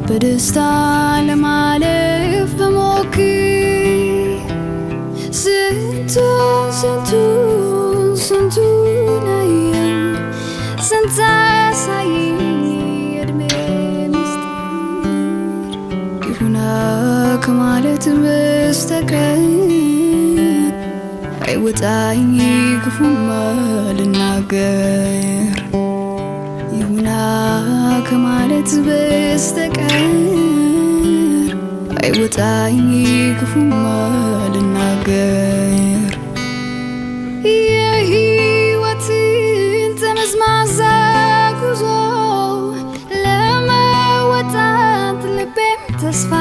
በደስታ ለማለፍ በሞክር ስንቱን አየሁ ስንት አሳየኝ የዕድሜ ምስጢር ይሁና ከማለት በስተቀር አይወጣኝ ክፉማ ልናገር ይሁና ከማለት በስተቀር አይወጣኝ ክፉማ ልናገር የሕይወትን ጠመዝማዛ ጉዞ ለመወጣት ልቤም ተስፋ